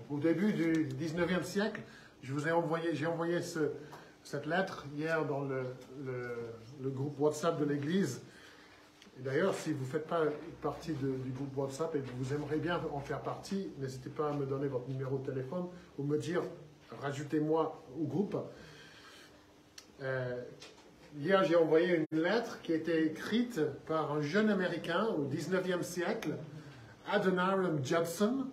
au début du 19e siècle. J'ai envoyé cette lettre hier dans le groupe WhatsApp de l'Église. Et d'ailleurs, si vous ne faites pas partie du groupe WhatsApp et que vous aimeriez bien en faire partie, n'hésitez pas à me donner votre numéro de téléphone ou me dire, rajoutez-moi au groupe. Hier, j'ai envoyé une lettre qui a été écrite par un jeune Américain au 19e siècle, Adoniram Judson,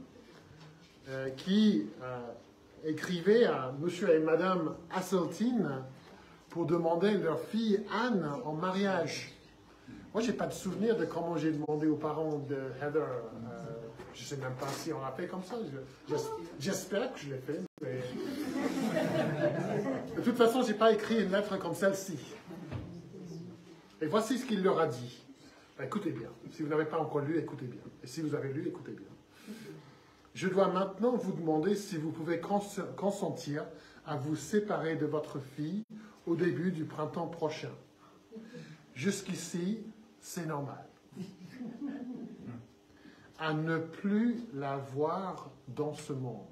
qui écrivait à Monsieur et Madame Hasseltine pour demander leur fille Anne en mariage. Moi, je n'ai pas de souvenir de comment j'ai demandé aux parents de Heather. Je ne sais même pas si on l'a fait comme ça. J'espère que je l'ai fait. Mais... De toute façon, je n'ai pas écrit une lettre comme celle-ci. Et voici ce qu'il leur a dit. Écoutez bien. Si vous n'avez pas encore lu, écoutez bien. Et si vous avez lu, écoutez bien. Je dois maintenant vous demander si vous pouvez consentir à vous séparer de votre fille au début du printemps prochain. Jusqu'ici, c'est normal. À ne plus la voir dans ce monde.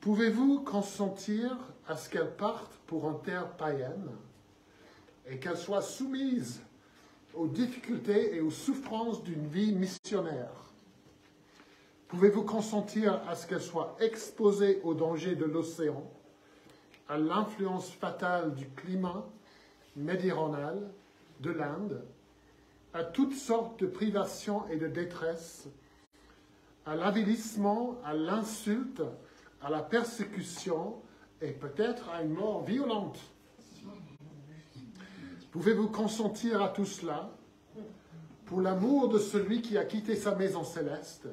Pouvez-vous consentir à ce qu'elle parte pour une terre païenne et qu'elle soit soumise aux difficultés et aux souffrances d'une vie missionnaire? Pouvez-vous consentir à ce qu'elle soit exposée aux dangers de l'océan, à l'influence fatale du climat méridional de l'Inde, à toutes sortes de privations et de détresse, à l'avilissement, à l'insulte, à la persécution et peut-être à une mort violente? Pouvez-vous consentir à tout cela pour l'amour de celui qui a quitté sa maison céleste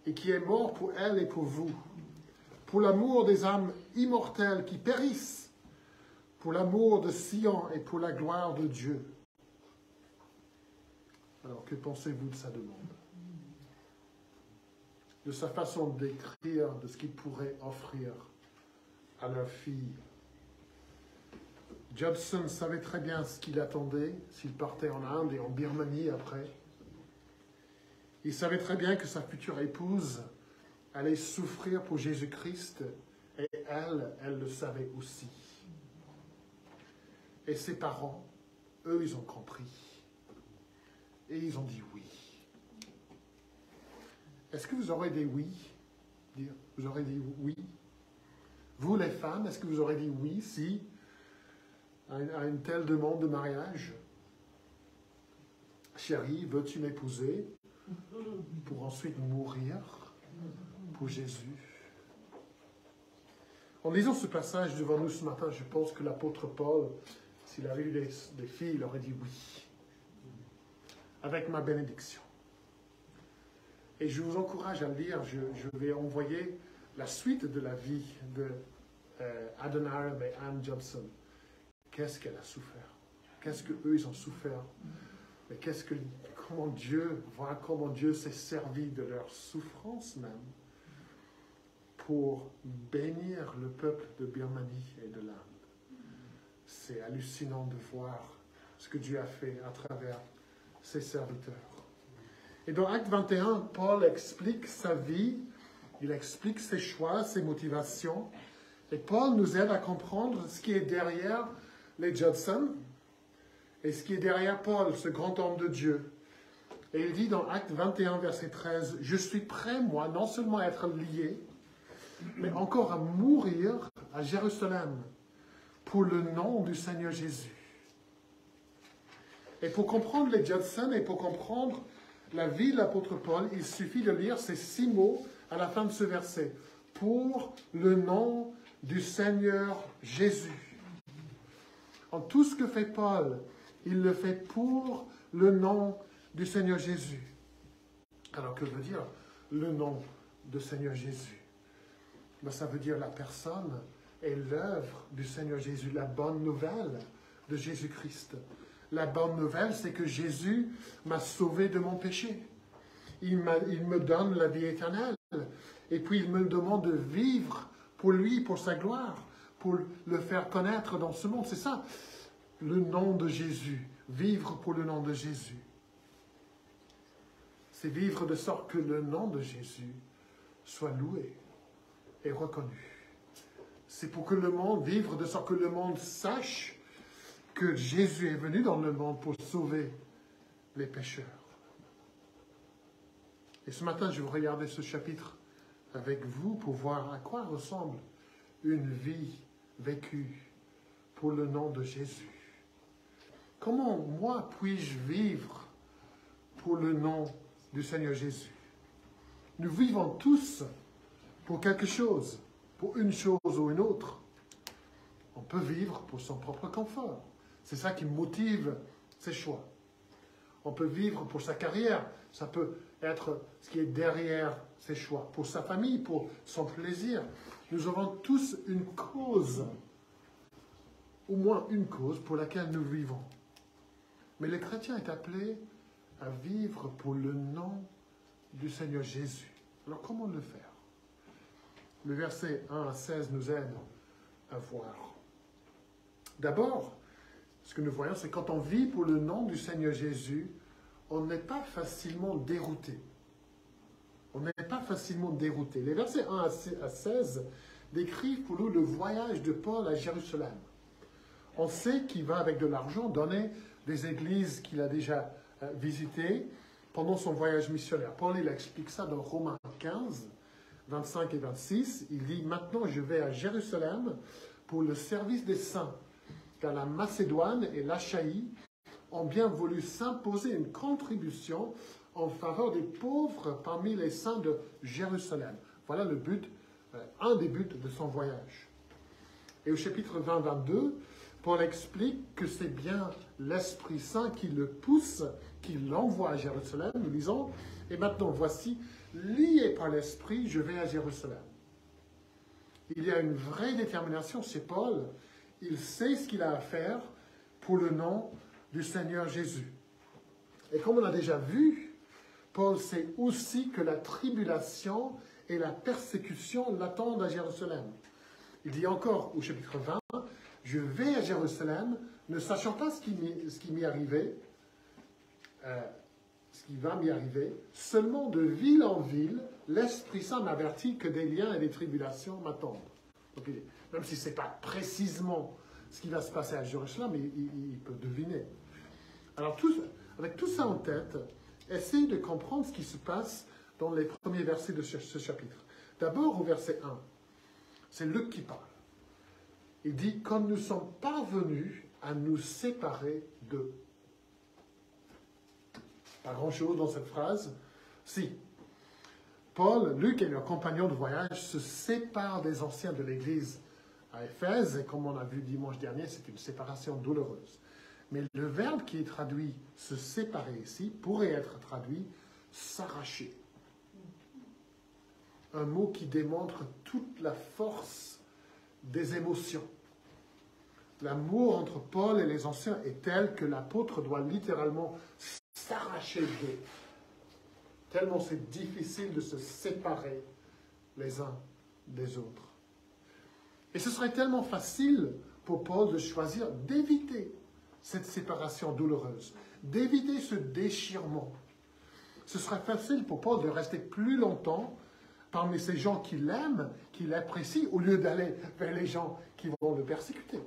et qui est mort pour elle et pour vous, pour l'amour des âmes immortelles qui périssent, pour l'amour de Sion et pour la gloire de Dieu? Alors, que pensez-vous de sa demande? De sa façon d'écrire, de ce qu'il pourrait offrir à leur fille? Judson savait très bien ce qu'il attendait s'il partait en Inde et en Birmanie après. Il savait très bien que sa future épouse allait souffrir pour Jésus-Christ et elle le savait aussi. Et ses parents, eux, ils ont compris. Et ils ont dit oui. Est-ce que vous aurez dit oui? Vous aurez dit oui? Vous, les femmes, est-ce que vous aurez dit oui si à une telle demande de mariage? Chérie, veux-tu m'épouser pour ensuite mourir pour Jésus? En lisant ce passage devant nous ce matin, je pense que l'apôtre Paul, s'il avait eu des filles, il aurait dit oui, avec ma bénédiction. Et je vous encourage à le lire. Je vais envoyer la suite de la vie de Adoniram et Ann Judson. Qu'est-ce qu'elle a souffert? Qu'est-ce qu'eux, ils ont souffert? Mais comment Dieu s'est servi de leur souffrance même pour bénir le peuple de Birmanie et de l'Inde. C'est hallucinant de voir ce que Dieu a fait à travers ses serviteurs. Et dans Acte 21, Paul explique sa vie, il explique ses choix, ses motivations. Et Paul nous aide à comprendre ce qui est derrière les Judson et ce qui est derrière Paul, ce grand homme de Dieu. Et il dit dans Acte 21, verset 13, « Je suis prêt, moi, non seulement à être lié, mais encore à mourir à Jérusalem pour le nom du Seigneur Jésus. » Et pour comprendre les Judson et pour comprendre la vie de l'apôtre Paul, il suffit de lire ces 6 mots à la fin de ce verset. « Pour le nom du Seigneur Jésus. » En tout ce que fait Paul, il le fait pour le nom du Seigneur Jésus. Alors, que veut dire le nom du Seigneur Jésus? Ben, ça veut dire la personne et l'œuvre du Seigneur Jésus, la bonne nouvelle de Jésus-Christ. La bonne nouvelle, c'est que Jésus m'a sauvé de mon péché. Il me donne la vie éternelle. Et puis, il me demande de vivre pour lui, pour sa gloire, pour le faire connaître dans ce monde. C'est ça, le nom de Jésus. Vivre pour le nom de Jésus. c'est vivre de sorte que le nom de Jésus soit loué et reconnu. C'est pour que le monde, vivre de sorte que le monde sache que Jésus est venu dans le monde pour sauver les pécheurs. Et ce matin, je vais regarder ce chapitre avec vous pour voir à quoi ressemble une vie vécue pour le nom de Jésus. Comment, moi, puis-je vivre pour le nom du Seigneur Jésus? Nous vivons tous pour quelque chose, pour une chose ou une autre. On peut vivre pour son propre confort. C'est ça qui motive ses choix. On peut vivre pour sa carrière. Ça peut être ce qui est derrière ses choix. Pour sa famille, pour son plaisir. Nous avons tous une cause, au moins une cause pour laquelle nous vivons. Mais le chrétien est appelé à vivre pour le nom du Seigneur Jésus. Alors comment le faire? Le verset 1 à 16 nous aide à voir. D'abord, ce que nous voyons, c'est quand on vit pour le nom du Seigneur Jésus, on n'est pas facilement dérouté. On n'est pas facilement dérouté. Les versets 1 à 16 décrivent pour nous le voyage de Paul à Jérusalem. On sait qu'il va avec de l'argent donner des églises qu'il a déjà visitées pendant son voyage missionnaire. Paul, il explique ça dans Romains 15, 25 et 26. Il dit « Maintenant, je vais à Jérusalem pour le service des saints, car la Macédoine et l'Achaïe ont bien voulu s'imposer une contribution en faveur des pauvres parmi les saints de Jérusalem. » Voilà le but, un des buts de son voyage. Et au chapitre 20-22, Paul explique que c'est bien l'Esprit Saint qui le pousse, qui l'envoie à Jérusalem. Nous lisons, « Et maintenant, voici, lié par l'Esprit, je vais à Jérusalem. » Il y a une vraie détermination chez Paul. Il sait ce qu'il a à faire pour le nom du Seigneur Jésus. Et comme on a déjà vu, Paul sait aussi que la tribulation et la persécution l'attendent à Jérusalem. Il dit encore au chapitre 20, « Je vais à Jérusalem, ne sachant pas ce qui m'y arrivait, ce qui va m'y arriver, seulement de ville en ville, l'Esprit Saint m'avertit que des liens et des tribulations m'attendent. » Donc, même si ce n'est pas précisément ce qui va se passer à Jérusalem, il peut deviner. Alors, avec tout ça en tête, essayez de comprendre ce qui se passe dans les premiers versets de ce chapitre. D'abord, au verset 1, c'est Luc qui parle. Il dit « Quand nous sommes parvenus à nous séparer d'eux ». Pas grand-chose dans cette phrase. Si. Paul, Luc et leurs compagnons de voyage se séparent des anciens de l'Église à Éphèse, et comme on a vu dimanche dernier, c'est une séparation douloureuse. Mais le verbe qui est traduit « se séparer » ici pourrait être traduit « s'arracher ». Un mot qui démontre toute la force des émotions. L'amour entre Paul et les anciens est tel que l'apôtre doit littéralement s'arracher d'eux. Tellement c'est difficile de se séparer les uns des autres. Et ce serait tellement facile pour Paul de choisir d'éviter cette séparation douloureuse, d'éviter ce déchirement. Ce serait facile pour Paul de rester plus longtemps parmi ces gens qui l'aiment, qui l'apprécient, au lieu d'aller vers les gens qui vont le persécuter.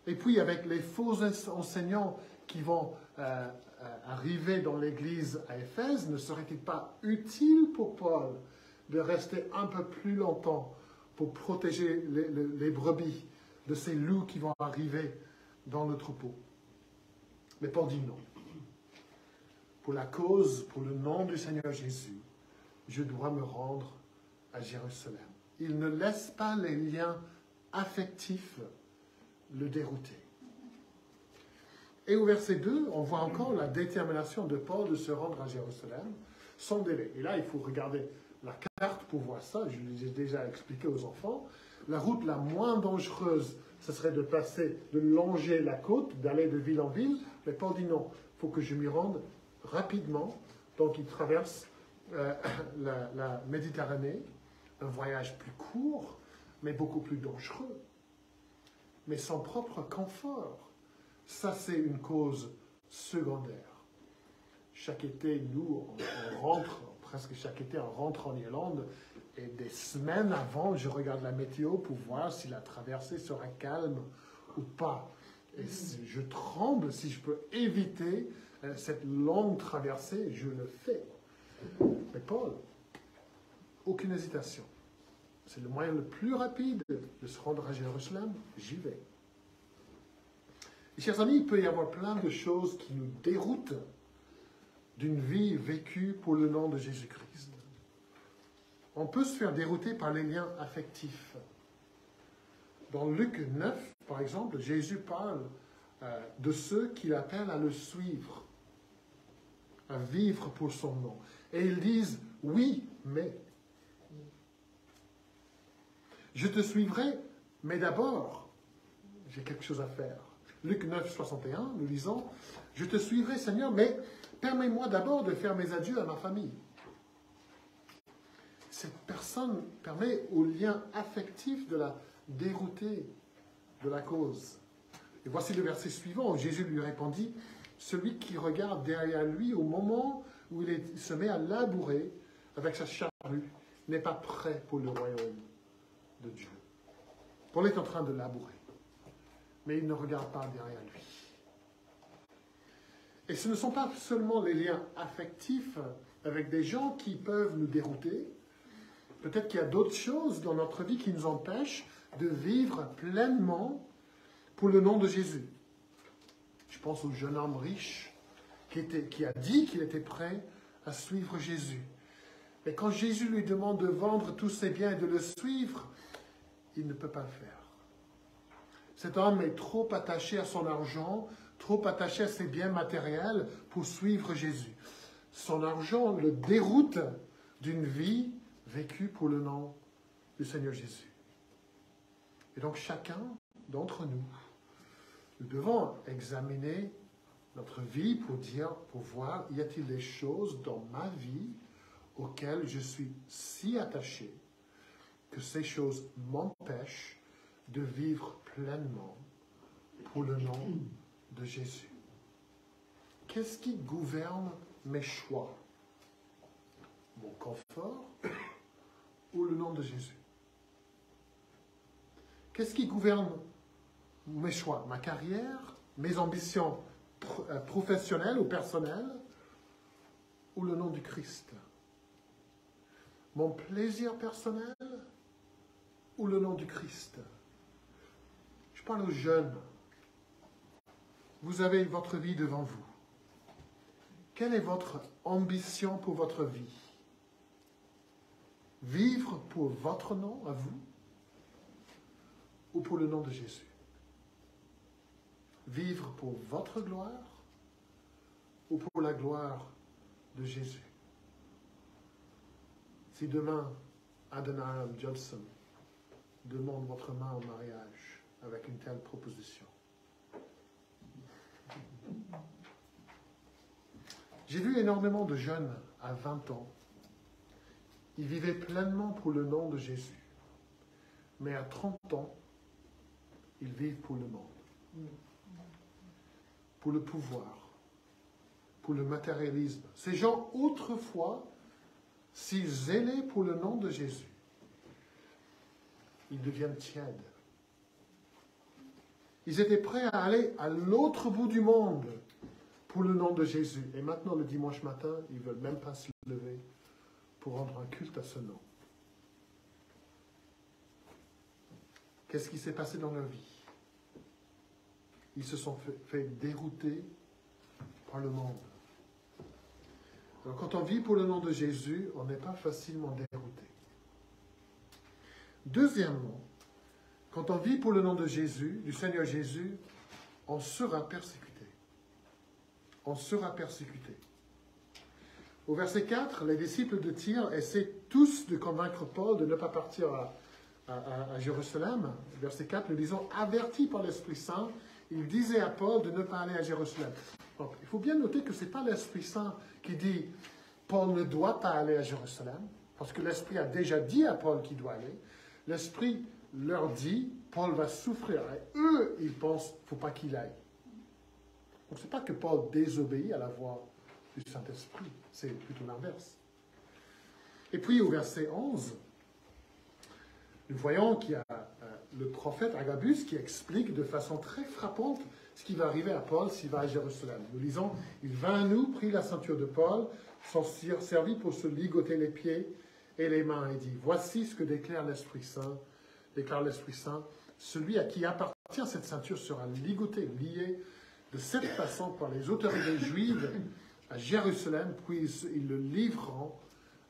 Et puis avec les faux enseignants qui vont arriver dans l'église à Éphèse, ne serait-il pas utile pour Paul de rester un peu plus longtemps pour protéger les brebis de ces loups qui vont arriver dans le troupeau? Mais Paul dit non. Pour la cause, pour le nom du Seigneur Jésus, je dois me rendre à Jérusalem. Il ne laisse pas les liens affectifs le dérouter. Et au verset 2, on voit encore la détermination de Paul de se rendre à Jérusalem sans délai. Et là, il faut regarder la carte pour voir ça. Je l'ai déjà expliqué aux enfants. La route la moins dangereuse, ce serait de longer la côte, d'aller de ville en ville. Mais Paul dit non, il faut que je m'y rende rapidement. Donc il traverse la Méditerranée, un voyage plus court, mais beaucoup plus dangereux. Mais son propre confort, ça c'est une cause secondaire. chaque été, nous, on rentre, presque chaque été, on rentre en Irlande. Et des semaines avant, je regarde la météo pour voir si la traversée sera calme ou pas. Et je tremble si je peux éviter cette longue traversée, je le fais. Mais Paul, aucune hésitation. C'est le moyen le plus rapide de se rendre à Jérusalem, j'y vais. Et chers amis, il peut y avoir plein de choses qui nous déroutent d'une vie vécue pour le nom de Jésus-Christ. On peut se faire dérouter par les liens affectifs. Dans Luc 9, par exemple, Jésus parle de ceux qu'il appelle à le suivre, à vivre pour son nom. Et ils disent, oui, mais. Je te suivrai, mais d'abord, j'ai quelque chose à faire. Luc 9, 61, nous lisons, je te suivrai, Seigneur, mais permets-moi d'abord de faire mes adieux à ma famille. Cette personne permet au lien affectif de la dérouter de la cause. Et voici le verset suivant, où Jésus lui répondit, celui qui regarde derrière lui au moment où il se met à labourer avec sa charrue n'est pas prêt pour le royaume de Dieu. Paul est en train de labourer, mais il ne regarde pas derrière lui. Et ce ne sont pas seulement les liens affectifs avec des gens qui peuvent nous dérouter. Peut-être qu'il y a d'autres choses dans notre vie qui nous empêchent de vivre pleinement pour le nom de Jésus. Je pense au jeune homme riche qui a dit qu'il était prêt à suivre Jésus. Mais quand Jésus lui demande de vendre tous ses biens et de le suivre, il ne peut pas le faire. Cet homme est trop attaché à son argent, trop attaché à ses biens matériels pour suivre Jésus. Son argent le déroute d'une vie vécue pour le nom du Seigneur Jésus. Et donc chacun d'entre nous, nous devons examiner notre vie pour voir, y a-t-il des choses dans ma vie auxquelles je suis si attaché que ces choses m'empêchent de vivre pleinement pour le nom de Jésus. Qu'est-ce qui gouverne mes choix? Mon confort ou le nom de Jésus? Qu'est-ce qui gouverne mes choix? Ma carrière, mes ambitions professionnelles ou personnelles ou le nom du Christ? Mon plaisir personnel ou le nom du Christ? Je parle aux jeunes. Vous avez votre vie devant vous. Quelle est votre ambition pour votre vie? Vivre pour votre nom à vous ou pour le nom de Jésus? Vivre pour votre gloire ou pour la gloire de Jésus? Si demain, Adoniram Judson demande votre main en mariage avec une telle proposition. J'ai vu énormément de jeunes à 20 ans. Ils vivaient pleinement pour le nom de Jésus. Mais à 30 ans, ils vivent pour le monde. Pour le pouvoir. Pour le matérialisme. Ces gens, autrefois, si zélés pour le nom de Jésus, ils deviennent tièdes. Ils étaient prêts à aller à l'autre bout du monde pour le nom de Jésus. Et maintenant, le dimanche matin, ils ne veulent même pas se lever pour rendre un culte à ce nom. Qu'est-ce qui s'est passé dans leur vie? Ils se sont fait dérouter par le monde. Alors, quand on vit pour le nom de Jésus, on n'est pas facilement dérouté. Deuxièmement, quand on vit pour le nom de Jésus, du Seigneur Jésus, on sera persécuté. On sera persécuté. Au verset 4, les disciples de Tyr essaient tous de convaincre Paul de ne pas partir à Jérusalem. Verset 4, nous disons, avertis par l'Esprit Saint, il disait à Paul de ne pas aller à Jérusalem. Donc, il faut bien noter que ce n'est pas l'Esprit Saint qui dit Paul ne doit pas aller à Jérusalem, parce que l'Esprit a déjà dit à Paul qu'il doit aller. L'Esprit leur dit, Paul va souffrir. Et eux, ils pensent, il ne faut pas qu'il aille. Donc, ce n'est pas que Paul désobéit à la voix du Saint-Esprit. C'est plutôt l'inverse. Et puis au verset 11, nous voyons qu'il y a le prophète Agabus qui explique de façon très frappante ce qui va arriver à Paul s'il va à Jérusalem. Nous lisons, il vint à nous, prit la ceinture de Paul, s'en servit pour se ligoter les pieds et les mains et dit, voici ce que déclare l'Esprit Saint, celui à qui appartient cette ceinture sera ligoté, lié de cette façon par les autorités juives à Jérusalem, puis ils le livreront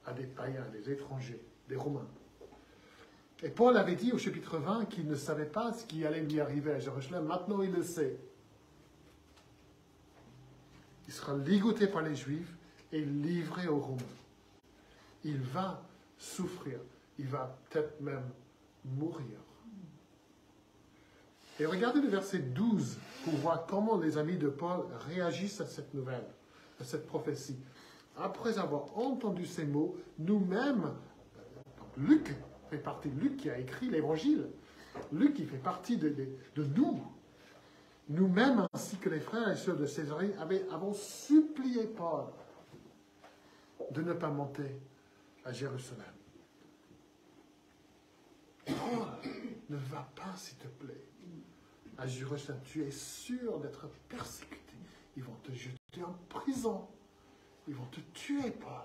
à des païens, des étrangers, des Romains. Et Paul avait dit au chapitre 20 qu'il ne savait pas ce qui allait lui arriver à Jérusalem. Maintenant, il le sait. Il sera ligoté par les Juifs et livré aux Romains. Il va souffrir. Il va peut-être même mourir. Et regardez le verset 12 pour voir comment les amis de Paul réagissent à cette nouvelle, à cette prophétie. Après avoir entendu ces mots, nous-mêmes, Luc fait partie, Luc qui a écrit l'évangile, Luc qui fait partie de nous, nous-mêmes ainsi que les frères et sœurs de Césarée avons supplié Paul de ne pas monter à Jérusalem. Paul, ne va pas s'il te plaît à Jérusalem, tu es sûr d'être persécuté. Ils vont te jeter en prison. Ils vont te tuer, Paul.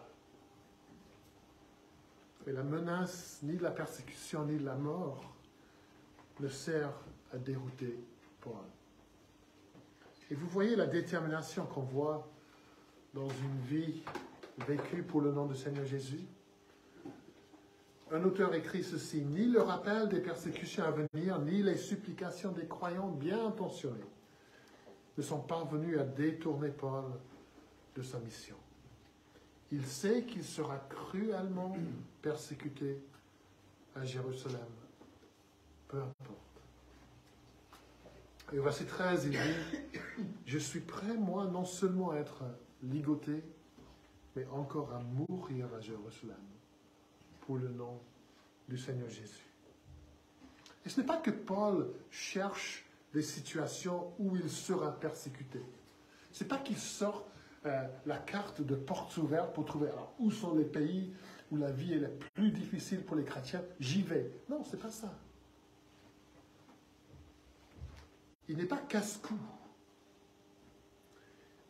Et la menace, ni de la persécution, ni de la mort, ne sert à dérouter Paul. Et vous voyez la détermination qu'on voit dans une vie vécue pour le nom du Seigneur Jésus. Un auteur écrit ceci, ni le rappel des persécutions à venir, ni les supplications des croyants bien intentionnés ne sont parvenus à détourner Paul de sa mission. Il sait qu'il sera cruellement persécuté à Jérusalem. Peu importe. Et au verset 13, il dit, je suis prêt, moi, non seulement à être ligoté, mais encore à mourir à Jérusalem pour le nom du Seigneur Jésus. Et ce n'est pas que Paul cherche des situations où il sera persécuté. Ce n'est pas qu'il sort la carte de portes ouvertes pour trouver alors, où sont les pays où la vie est la plus difficile pour les chrétiens, j'y vais. Non, ce n'est pas ça. Il n'est pas casse-cou.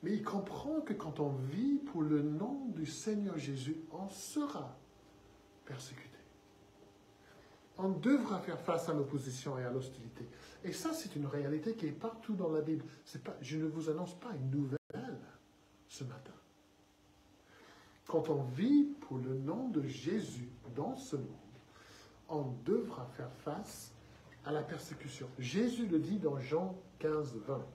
Mais il comprend que quand on vit pour le nom du Seigneur Jésus, on sera persécuté. On devra faire face à l'opposition et à l'hostilité. Et ça, c'est une réalité qui est partout dans la Bible. Je ne vous annonce pas une nouvelle ce matin. Quand on vit pour le nom de Jésus dans ce monde, on devra faire face à la persécution. Jésus le dit dans Jean 15, 20.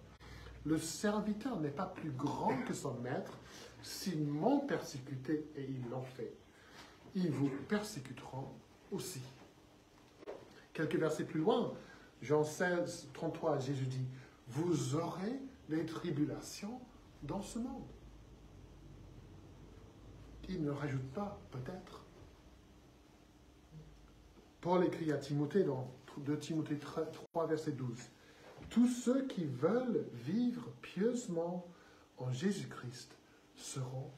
Le serviteur n'est pas plus grand que son maître. S'ils m'ont persécuté, et ils l'ont fait, ils vous persécuteront aussi. Quelques versets plus loin, Jean 16, 33, Jésus dit, vous aurez des tribulations dans ce monde. Il ne rajoute pas, peut-être. Paul écrit à Timothée dans 2 Timothée 3, verset 12. Tous ceux qui veulent vivre pieusement en Jésus-Christ seront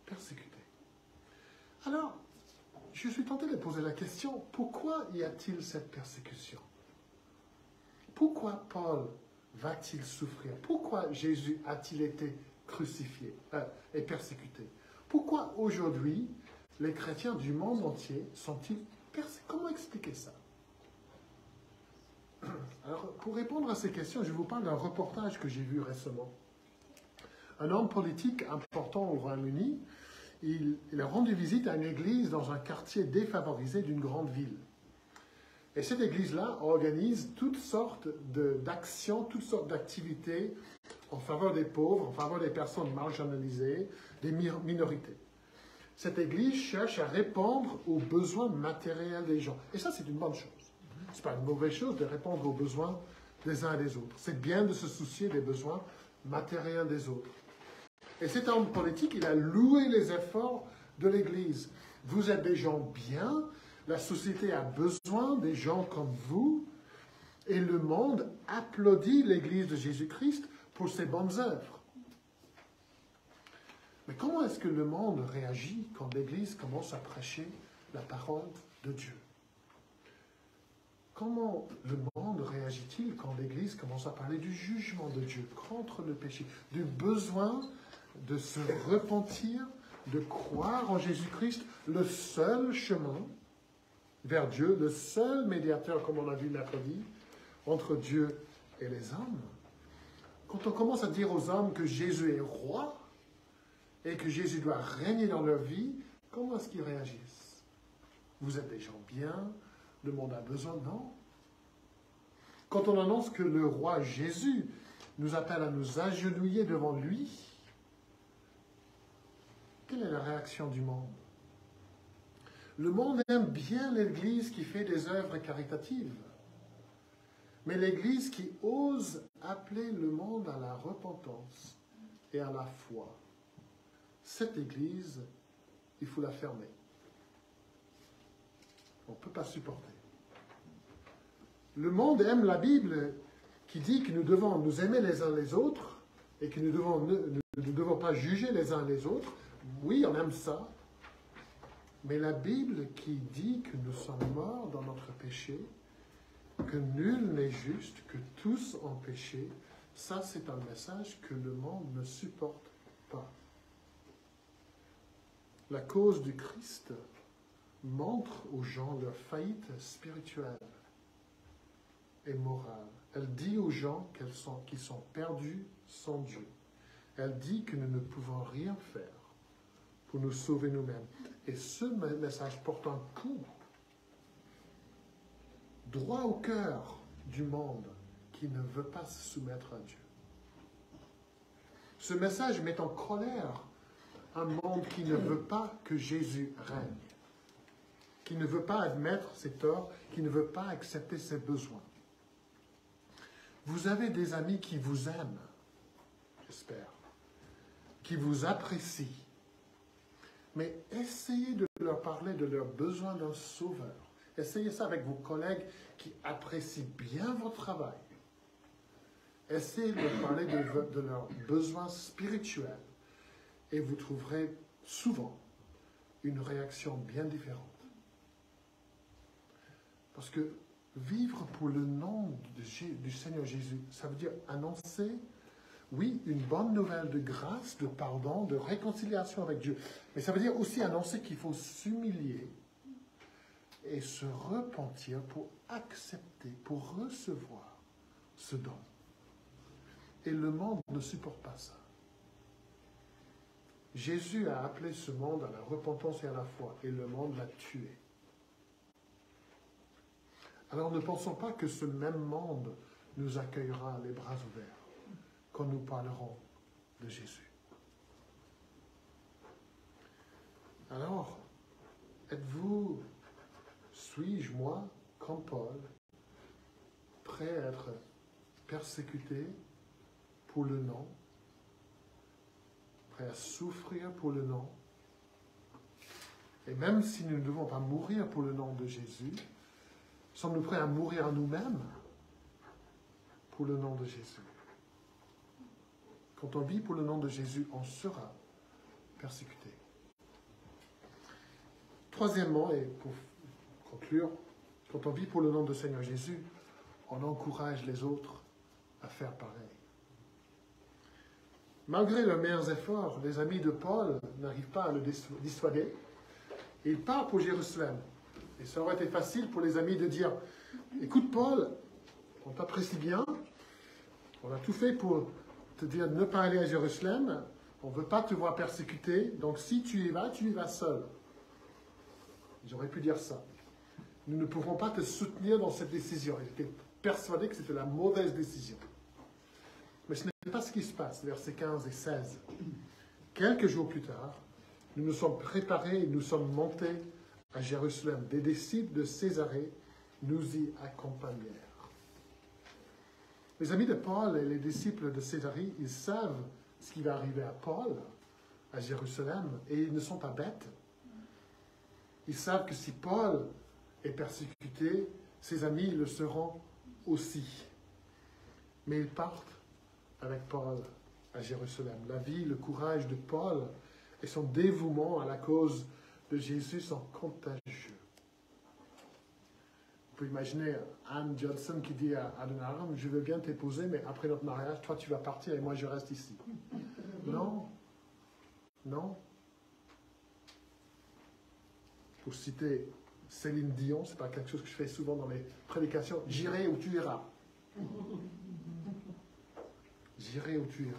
persécutés. Alors, je suis tenté de poser la question, pourquoi y a-t-il cette persécution? Pourquoi Paul va-t-il souffrir? Pourquoi Jésus a-t-il été crucifié et persécuté? Pourquoi aujourd'hui les chrétiens du monde entier sont-ils persécutés? Comment expliquer ça? Alors, pour répondre à ces questions, je vous parle d'un reportage que j'ai vu récemment. Un homme politique important au Royaume-Uni, il a rendu visite à une église dans un quartier défavorisé d'une grande ville. Et cette église-là organise toutes sortes d'actions, toutes sortes d'activités en faveur des pauvres, en faveur des personnes marginalisées, des minorités. Cette église cherche à répondre aux besoins matériels des gens. Et ça, c'est une bonne chose. Ce n'est pas une mauvaise chose de répondre aux besoins des uns et des autres. C'est bien de se soucier des besoins matériels des autres. Et cet homme politique, il a loué les efforts de l'Église. Vous êtes des gens bien, la société a besoin des gens comme vous, et le monde applaudit l'Église de Jésus-Christ pour ses bonnes œuvres. Mais comment est-ce que le monde réagit quand l'Église commence à prêcher la parole de Dieu? Comment le monde réagit-il quand l'Église commence à parler du jugement de Dieu contre le péché, du besoin de se repentir, de croire en Jésus-Christ, le seul chemin vers Dieu, le seul médiateur, comme on a vu mercredi, entre Dieu et les hommes? Quand on commence à dire aux hommes que Jésus est roi et que Jésus doit régner dans leur vie, comment est-ce qu'ils réagissent? Vous êtes des gens bien, le monde a besoin, non? Quand on annonce que le roi Jésus nous appelle à nous agenouiller devant lui, quelle est la réaction du monde? Le monde aime bien l'Église qui fait des œuvres caritatives. Mais l'Église qui ose appeler le monde à la repentance et à la foi, cette Église, il faut la fermer. On ne peut pas supporter. Le monde aime la Bible qui dit que nous devons nous aimer les uns les autres et que nous ne devons pas juger les uns les autres. Oui, on aime ça. Mais la Bible qui dit que nous sommes morts dans notre péché, que nul n'est juste, que tous ont péché, ça c'est un message que le monde ne supporte pas. La cause du Christ montre aux gens leur faillite spirituelle et morale. Elle dit aux gens qu'ils sont perdus sans Dieu. Elle dit que nous ne pouvons rien faire pour nous sauver nous-mêmes. Et ce message porte un coup droit au cœur du monde qui ne veut pas se soumettre à Dieu. Ce message met en colère un monde qui ne veut pas que Jésus règne, qui ne veut pas admettre ses torts, qui ne veut pas accepter ses besoins. Vous avez des amis qui vous aiment, j'espère, qui vous apprécient, mais essayez de leur parler de leur besoin d'un sauveur. Essayez ça avec vos collègues qui apprécient bien votre travail. Essayez de leur parler de leurs besoins spirituels et vous trouverez souvent une réaction bien différente. Parce que vivre pour le nom du Seigneur Jésus, ça veut dire annoncer, oui, une bonne nouvelle de grâce, de pardon, de réconciliation avec Dieu. Mais ça veut dire aussi annoncer qu'il faut s'humilier et se repentir pour accepter, pour recevoir ce don. Et le monde ne supporte pas ça. Jésus a appelé ce monde à la repentance et à la foi, et le monde l'a tué. Alors ne pensons pas que ce même monde nous accueillera les bras ouverts quand nous parlerons de Jésus. Alors, êtes-vous, suis-je, moi, comme Paul, prêt à être persécuté pour le nom, prêt à souffrir pour le nom, et même si nous ne devons pas mourir pour le nom de Jésus, sommes-nous prêts à mourir à nous-mêmes pour le nom de Jésus? Quand on vit pour le nom de Jésus, on sera persécuté. Troisièmement, et pour conclure, quand on vit pour le nom de Seigneur Jésus, on encourage les autres à faire pareil. Malgré leurs meilleurs efforts, les amis de Paul n'arrivent pas à le dissuader. Il part pour Jérusalem. Et ça aurait été facile pour les amis de dire « Écoute Paul, on t'apprécie bien, on a tout fait pour te dire de ne pas aller à Jérusalem, on ne veut pas te voir persécuté, donc si tu y vas seul. » J'aurais pu dire ça. Nous ne pouvons pas te soutenir dans cette décision. Ils étaient persuadés que c'était la mauvaise décision. Mais ce n'est pas ce qui se passe, versets 15 et 16. Quelques jours plus tard, nous nous sommes préparés et nous sommes montés à Jérusalem. Des disciples de Césarée nous y accompagnèrent. Les amis de Paul et les disciples de Césarée, ils savent ce qui va arriver à Paul, à Jérusalem, et ils ne sont pas bêtes. Ils savent que si Paul est persécuté, ses amis le seront aussi. Mais ils partent avec Paul à Jérusalem. La vie, le courage de Paul et son dévouement à la cause de Jésus sont contagieux. On peut imaginer Anne Johnson qui dit à Adoniram, je veux bien t'épouser, mais après notre mariage, toi tu vas partir et moi je reste ici. Non. Non. Pour citer Céline Dion, c'est pas quelque chose que je fais souvent dans mes prédications, j'irai où tu iras. J'irai où tu iras.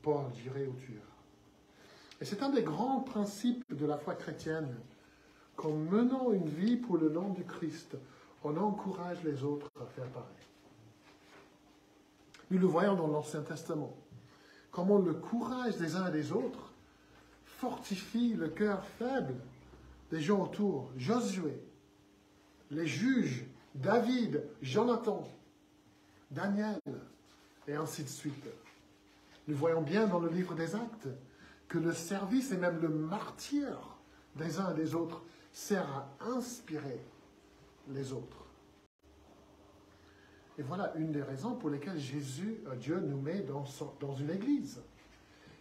Paul, j'irai où tu iras. Et c'est un des grands principes de la foi chrétienne, qu'en menant une vie pour le nom du Christ, on encourage les autres à faire pareil. Nous le voyons dans l'Ancien Testament. Comment le courage des uns et des autres fortifie le cœur faible des gens autour. Josué, les juges, David, Jonathan, Daniel, et ainsi de suite. Nous voyons bien dans le livre des Actes que le service et même le martyre des uns et des autres sert à inspirer les autres. Et voilà une des raisons pour lesquelles Dieu nous met dans une église.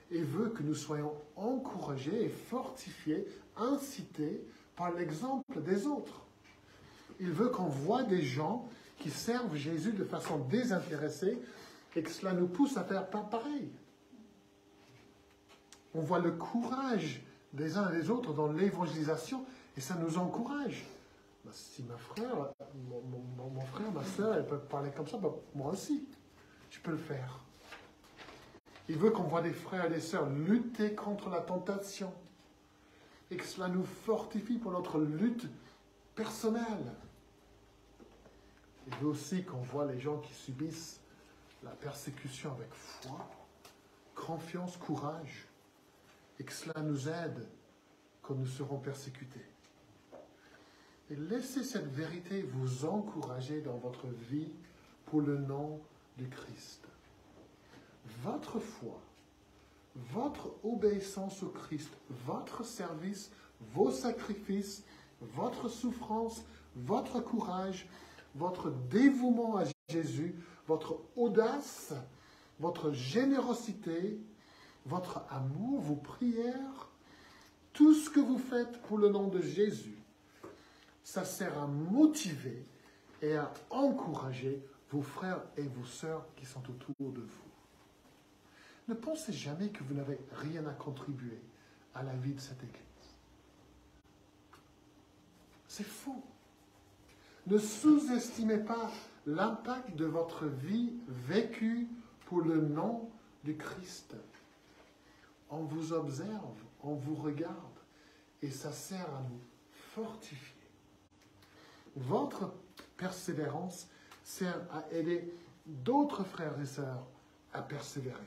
Et veut que nous soyons encouragés et fortifiés, incités par l'exemple des autres. Il veut qu'on voit des gens qui servent Jésus de façon désintéressée et que cela nous pousse à faire pareil. On voit le courage des uns et des autres dans l'évangélisation et ça nous encourage. Ben, si mon frère, ma soeur, elle peut parler comme ça, ben, moi aussi, je peux le faire. Il veut qu'on voit des frères et des sœurs lutter contre la tentation et que cela nous fortifie pour notre lutte personnelle. Il veut aussi qu'on voit les gens qui subissent la persécution avec foi, confiance, courage, et que cela nous aide quand nous serons persécutés. Et laissez cette vérité vous encourager dans votre vie pour le nom du Christ. Votre foi, votre obéissance au Christ, votre service, vos sacrifices, votre souffrance, votre courage, votre dévouement à Jésus, votre audace, votre générosité, votre amour, vos prières, tout ce que vous faites pour le nom de Jésus, ça sert à motiver et à encourager vos frères et vos sœurs qui sont autour de vous. Ne pensez jamais que vous n'avez rien à contribuer à la vie de cette Église. C'est faux. Ne sous-estimez pas l'impact de votre vie vécue pour le nom du Christ. On vous observe, on vous regarde, et ça sert à nous fortifier. Votre persévérance sert à aider d'autres frères et sœurs à persévérer.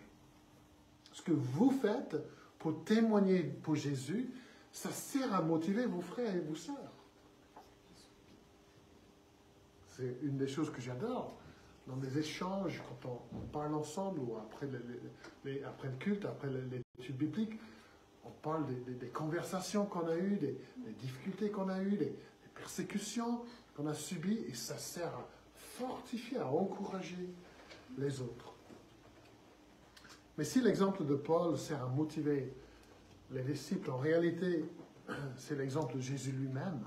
Ce que vous faites pour témoigner pour Jésus, ça sert à motiver vos frères et vos sœurs. C'est une des choses que j'adore dans les échanges, quand on parle ensemble ou après le culte, après l'étude biblique, on parle des conversations qu'on a eues, des difficultés qu'on a eues, des persécutions qu'on a subies, et ça sert à fortifier, à encourager les autres. Mais si l'exemple de Paul sert à motiver les disciples, en réalité, c'est l'exemple de Jésus lui-même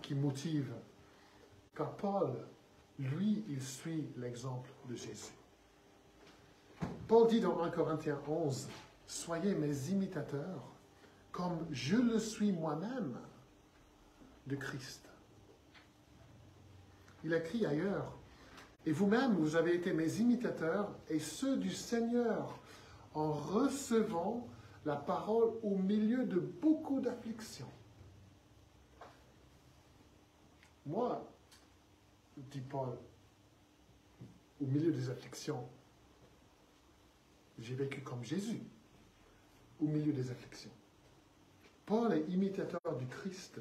qui motive. Car Paul, lui, il suit l'exemple de Jésus. Paul dit dans 1 Corinthiens 11, « Soyez mes imitateurs, comme je le suis moi-même de Christ. » Il écrit ailleurs, « Et vous-même, vous avez été mes imitateurs et ceux du Seigneur, en recevant la parole au milieu de beaucoup d'afflictions. » Moi, dit Paul, au milieu des afflictions, j'ai vécu comme Jésus, au milieu des afflictions. Paul est imitateur du Christ.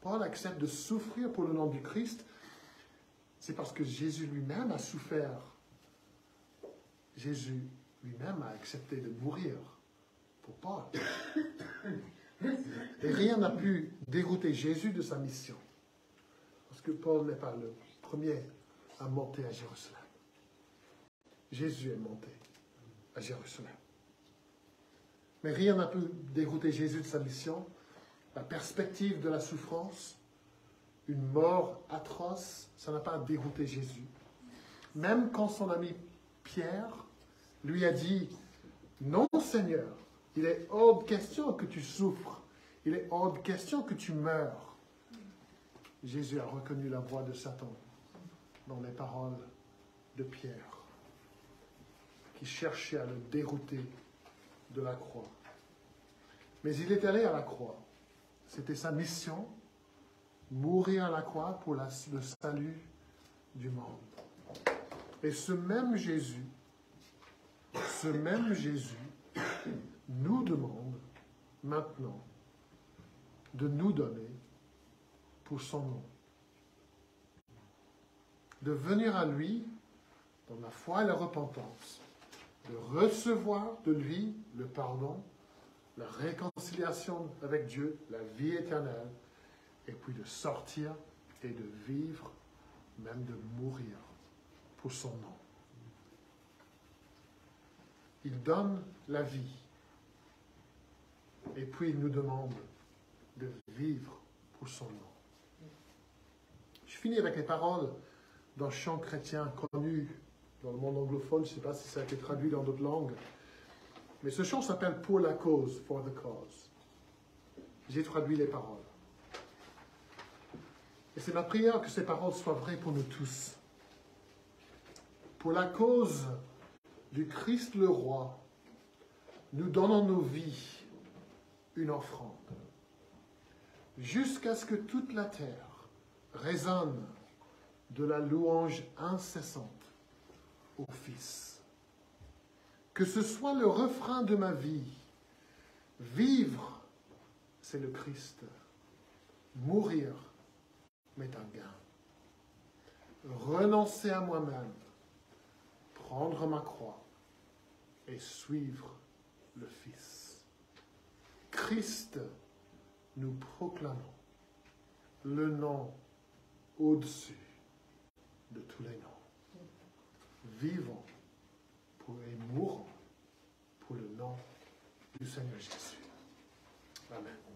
Paul accepte de souffrir pour le nom du Christ. C'est parce que Jésus lui-même a souffert. Jésus lui-même a accepté de mourir pour Paul. Et rien n'a pu dérouter Jésus de sa mission. Parce que Paul n'est pas le premier à monter à Jérusalem. Jésus est monté à Jérusalem. Mais rien n'a pu dérouter Jésus de sa mission. La perspective de la souffrance, une mort atroce, ça n'a pas dérouté Jésus. Même quand son ami Pierre lui a dit « Non, Seigneur, il est hors de question que tu souffres. Il est hors de question que tu meurs. » Jésus a reconnu la voix de Satan dans les paroles de Pierre, qui cherchait à le dérouter de la croix. Mais il est allé à la croix. C'était sa mission, mourir à la croix pour le salut du monde. Et ce même Jésus nous demande maintenant de nous donner pour son nom. De venir à lui dans la foi et la repentance, de recevoir de lui le pardon, la réconciliation avec Dieu, la vie éternelle, et puis de sortir et de vivre, même de mourir pour son nom. Il donne la vie, et puis il nous demande de vivre pour son nom. Je finis avec les paroles d'un chant chrétien connu dans le monde anglophone, je ne sais pas si ça a été traduit dans d'autres langues, mais ce chant s'appelle « Pour la cause », « For the cause ». J'ai traduit les paroles. Et c'est ma prière que ces paroles soient vraies pour nous tous. Pour la cause du Christ le Roi, nous donnons nos vies une offrande, jusqu'à ce que toute la terre résonne de la louange incessante au Fils. Que ce soit le refrain de ma vie, vivre, c'est le Christ. Mourir m'est un gain. Renoncer à moi-même, prendre ma croix et suivre le Fils. Christ, nous proclamons le nom au-dessus de tous les noms. Vivons et mourons pour le nom du Seigneur Jésus. Amen.